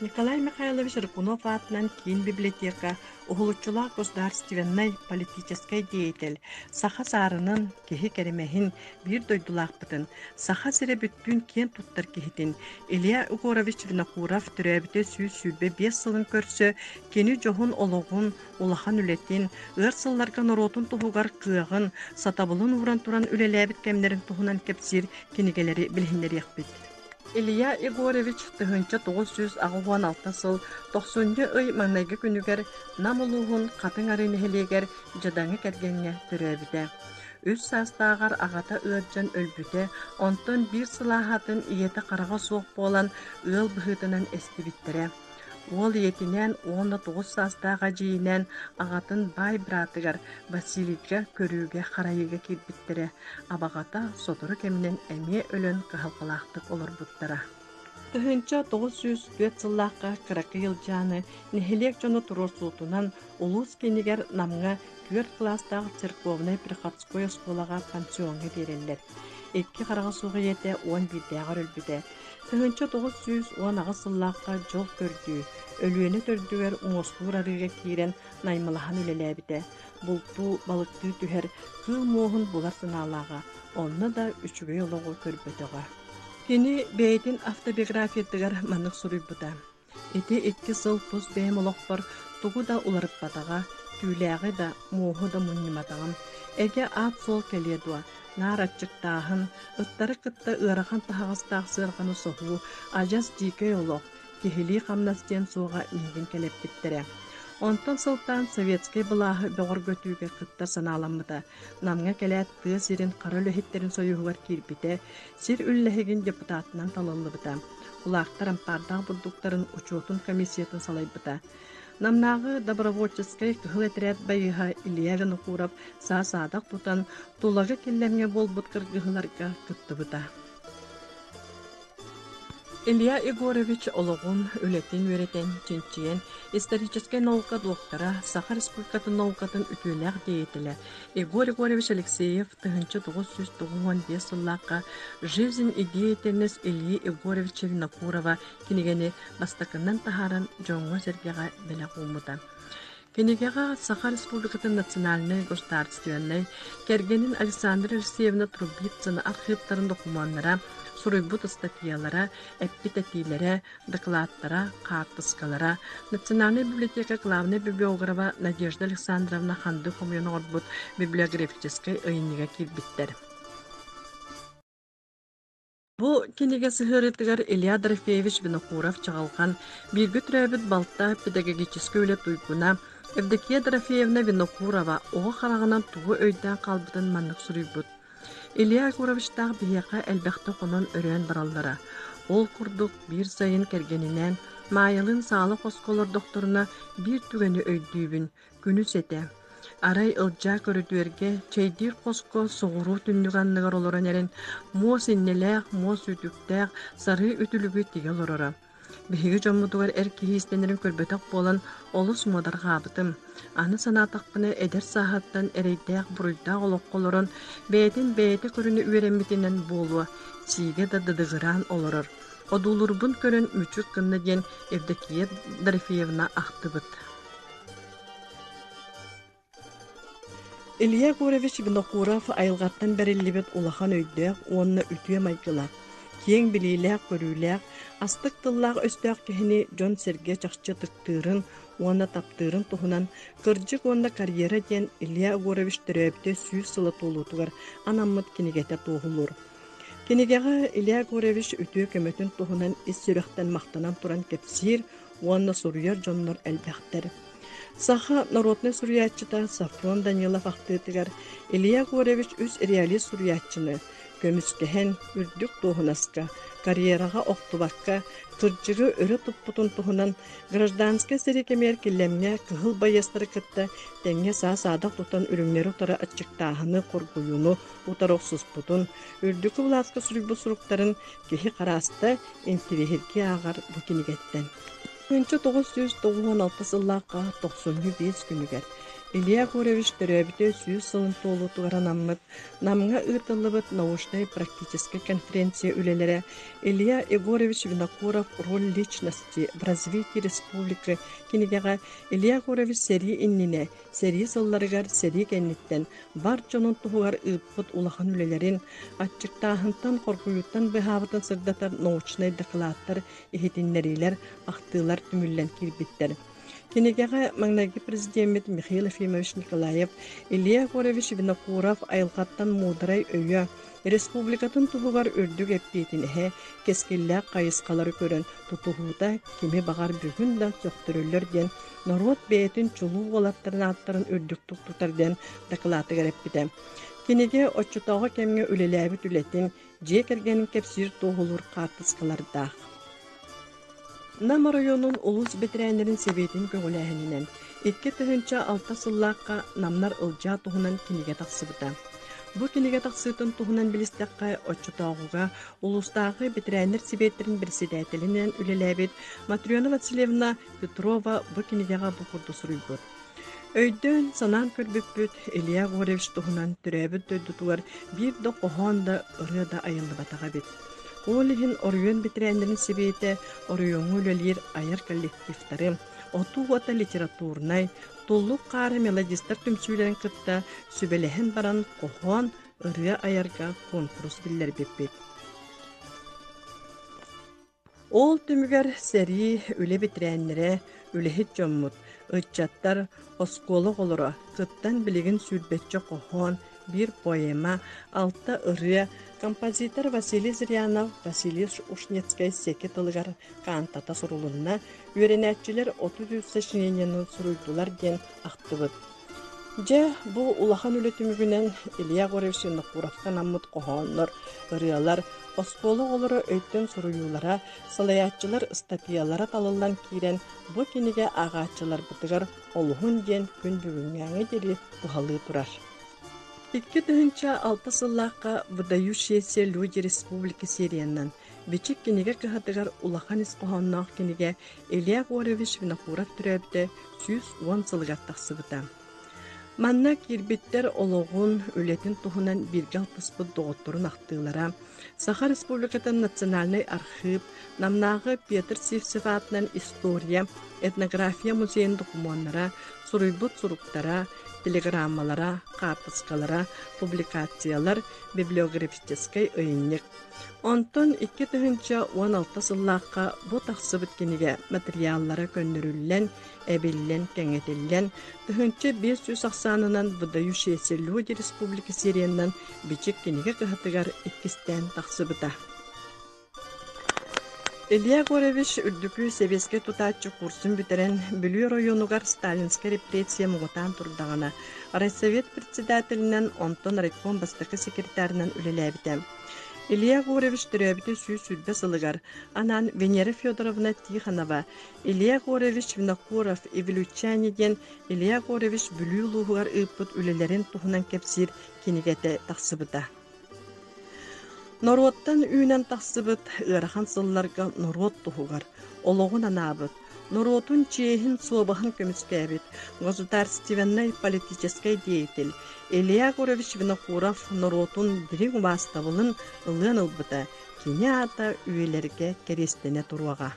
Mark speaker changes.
Speaker 1: Николай Михайлович Рыкунов атынан кейін библиотека, ухулуччулах государственной политической деятель, саха сарынын, кехи керемехин, бир дойдулақпытын, саха сире бүттүн кен туттар кехитин, Илья Егорович Винокуров түрәбіте сүйбе 5 сылын көрсө, кені жохун ологун, улахан үлетін, ыр сылларга норотун тухугар кыагын, сатабылын уран туран үлеләбіт кемнерин тухунан кепсир, кенигелери билхинleri якпыт. Илья Егорович тыгынча 916 сыл 90-нчы ый маңнайгы күнүгер намулугун катын арынехелегер жадаңы кергенге төрөбүтэ. Үс састагар агата ыаржан өлбүтэ, онтон бир сылахатын иете карага соок болан ыл быхытынан эстибиттере. Ол етинен 19 састаға жиінен ағатын бай братыгар Василийга көрүүгө харайыга кирбиттері. Абағата сотуру кемінен әме өлін қығалқалақтық олар бұттара. Тыхынча 904 сыллаққа 40 ел жаны нехелек жону турор сутунан улус кенигер намға 4 класстағы церковный приходской сколаға пансионға берелер. 2 қараға суғы ете 11-дәғар өлбіде. Тыгынча 910 сыллаққа жол көрдүү, өлүені төрдүгер уңостур арыга кирен наймалахан үлеләбіде. Бұлту балықты түхер кыл моғын бұлар сыналаға, онны да үчүгө олығы көрбөтіға. Кені бәйтін автобиографиятыгар манық сұрый бұда. Эти 2 сыл пұс бәйім олықпар тұғы да уларып батаға, түйләғі да моғы да мұнниматағым. Әге ат сол келедуа. Наратчыктаһын, ыттары кытта ыарахан тахагастаах сырганы соху, ажас дикей олох, кехили хамнастен суға мигин келеппиттере. Онтон сылтан советский былаһы бөгөр көтүүгө кытта санааламмыта. Намга келет тыа сирин кара лөһиттерин союгугар кирбите, сир үллэһигин депутатынан талыллыбыта. Улаахтар ампардаах бурдуктарын учетун комиссиятын салайбыта. Намнағы добровольческий кыхыл этерет байыға Илья Винокуров саасадақ тутан тулагы келлемге болбут кыргыһыларга кыттыбыта. Илья Егорович ологун үлетин өретен чинчиен исторический наука доктора Саха Республикатын наукатын үтүләк деятеле Егор Егорович Алексеев тыгынчы 995 сыллаққа жизнь и деятельность Ильи Егоровича Винокурова кинегени бастакынан тахаран жоңго сергега беле кумута. Кенегега Саха Республикатын национальный государственный кергенин Александра Алексеевна Трубицына архивтарын документтара сурыйбут статьялара, эпитетилere, докладтара, картыскалара, Национальная библиотека главная библиографа Надежда Александровна Ханды Комьонорбут библиографической öýüniге кирбиттер. Бу кенеге сыһырытыгар Илья Дорофеевич Винокуров чагалган бирги түрәбит балта педагогический үле туйгуна Евдокия Дорофеевна Винокурова оға харагынан тугу өйдән калбытын маннык сурыйбут. Илья Егоровичтағы бияқа әлбәқті қонын өрен баралдара. Ол күрдік бір сайын кергенінен майылын салық осколар докторына бір түгені өйдүйбін, күні сете. Арай ылжа көрідуерге чейдир қоско соғыру түндіғанныгар олоран әрін мо синнеләқ, мо сүтүктәқ, сары үтілігі тегел орора. Биһиги жоммутугар киһистенерин көрбөтөк болан олус модарга абытым. Аны санатакпыны эдер сахаттан эрейдээх буруйдаах олокколорон бэйти көрүнү үөрэммитинен болуа сиге да дыдыгыран олорор. Одуулурбун көрөн мүчүк кынны диэн Евдокия Дорофеевна ахтыбыт. Илья Егорович Винокуров айылгаттан бериллибет улахан өйдөөх уонна үтүө майгылаак. Кең билилээх көрүүлээх астык тыллаах өстөөх кехини Жон Серге чахчы тыктыырын, уонна таптыырын тухунан кырдьык уонна карьера диэн Илья Егорович төрөбүтө сүүр сыла туулуутугар анаммыт кинигете туухулур. Кинигега Илья Егорович үтүө көмөтүн тухунан ис сүрөхтен мактанан туран кепсир, уонна суруяр жоннор элбэхтер. Саха народный сурьячыта Сафрон Данилов ахтыытыгар Илья Егорович үс реалист сурьячыны көмүскэһэн үрдүк туһунаска, карьерага октубакка, кырдьыгы өрө туппутун туһунан гражданский сирикемер киллемне кыһыл байыстары кытта теңге саасаадак тутан үрүңнери утара аччыктаахыны коргуюну утароксуспутун, үрдүкү булааска сурубу суруктарын кихи карааста интирихирги агар бу кинигеттен. 1996 сыллааққа 95 күнігер Илья Гуревич төрөбүтө сүйүс сылын толутугара наммыт, намга ытылыбыт научной практической конференция үлелере Илья Егорович Винокуров роль личности в развитии республики кинигега Илья Гуревич сери иннине, сери сылларыгар сери кенниттен, бар жонун тугугар ыппыт улахан үлелерин, атчыктаахынтан коркуюттан быхабытын сырдатар научной докладтар, ихетиннерилер, ахтылар түмүллен кирбиттер. Кинегега маңнаги президент Михаил Ефимович Николаев, Илья Горович Винокуров айылгаттан мударай өйө, республикатын тугугар өрдүк эппетинеhe кескилле кайыскалары көрөн тутугута кими багар бүгүн да сөктөрөллөр ден народ беетин чулуу олаттарын аттарын өрдүк туктутарден доклады кереппите. Кинеге оччутоого кемге үлелээбит үлетин же кергенин кепсир тоголур картыскаларда. Нам районун улус бетерәннәрен себетин көңүләһеннән 2-6 сыллакка намнар ылжа туһунан кинеге таксыбыта. Бу кинеге таксытын туһунан билистәккә оччутагыга улустагы бетерәннәр себеттерин председателеннән үлеләбит Матрёна Васильевна Петрова бу кинегега бу курды сурыйбыт. Өйдөн санан көрбүппүт Илья Горович туһунан төрәбит дөйдүтүгәр бир дә коханда ырыда айылды батага бит. Олиһин орыйон битирәндерин себете орыйоңу үлелер айыр коллективтары, оту-ота литературнай, туллук қары мелодистар түмсүйлерин кытта сүбелехен баран кохон ырыя айырга конкурс биллер беппет. Ол түмүгер сери үле битирәннере үлехит жоммут, ытчаттар осколы олора, кыттан билигин сүрбетче кохон, bir поэма, алта ырыя, композитор Василий Зырянов, Василий Ушнецкай секет ылыгар кантата сурулунна, үйренәтчилер 30 сочинениянын суруйдулар ден ақтыбыт. Же бу улахан үлетімігінен Илья Горович Винокуровтан аммыт кохоннор, ырыялар, осколы олары өйттен суруюлара, салаятчылар статьялара талылан кирен, бу кенеге ағачылар бытыгар олуғын ден күн бүгінгәңі дери бұхалы турар. 2-6 сыллаққа выдающиеся люди республики Сирияннан бичик кенеге кыхатыгар улахан исқохоннақ кенеге Илья Горович Винокуров түрәбді 110 сылғар тақсыбыта. Манна кирбиттер олоғын үлетін тұхынан биргал тұспыт доғыттырын ақтылара, Саха Республикатын национальный архив, намнағы Петр Сивцев атынан история, этнография музейін документара, суруйбут суруктара, телеграммалара, картыскалара, публикациялар, библиографический өйіннік. Онтон 2016 сыллаққа бұ тақсыбыт кенеге материаллары көндірілен, әбіллен, кәңетілен, 590-нан выдающиеся люди Республики Сирияннан бичек кенеге кыхатыгар 2-тен тақсыбыта. Илья Горович үрдүкү себеске тутачы курсын бүтерен Бүлүү районугар сталинский репрессия мугутан турдағана Райсовет председателінен онтон райком бастықы секретарынан үлеләбіті. Илья Горович түрәбіті сүйі сылыгар, анан Венера Федоровна Тихонова, Илья Горович Винокуров Ивлючаниден, Илья Горович Бүлүү луғығар ыппыт үлелерін туғынан кепсир кенегеті тақсыбыта. Нороттан үйнен тақсыбыт ырахан сылларга норот туғығар, олоғын анабыт, норотун чейхин собахын көміскәбіт, государственный политический деятель Илья Горович Винокуров норотун дирин бастабылын ылын ылбыта, кене ата үйелерге керестене туруаға.